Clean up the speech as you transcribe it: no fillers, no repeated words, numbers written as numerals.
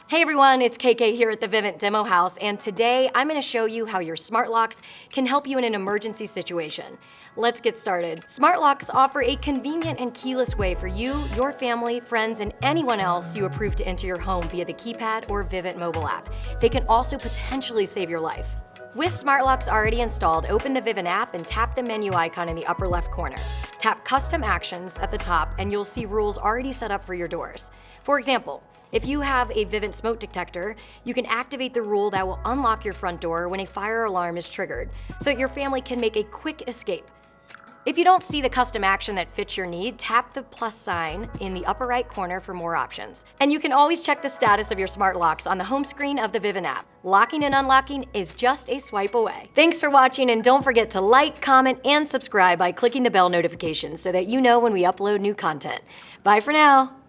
Hey everyone, it's KK here at the Vivint Demo House, and today I'm going to show you how your smart locks can help you in an emergency situation. Let's get started. Smart locks offer a convenient and keyless way for you, your family, friends, and anyone else you approve to enter your home via the keypad or Vivint mobile app. They can also potentially save your life. With smart locks already installed, open the Vivint app and tap the menu icon in the upper left corner. Tap Custom Actions at the top and you'll see rules already set up for your doors. For example, if you have a Vivint Smoke Detector, you can activate the rule that will unlock your front door when a fire alarm is triggered, so that your family can make a quick escape. If you don't see the custom action that fits your need, tap the plus sign in the upper right corner for more options. And you can always check the status of your smart locks on the home screen of the Vivint app. Locking and unlocking is just a swipe away. Thanks for watching, and don't forget to like, comment, and subscribe by clicking the bell notification so that you know when we upload new content. Bye for now.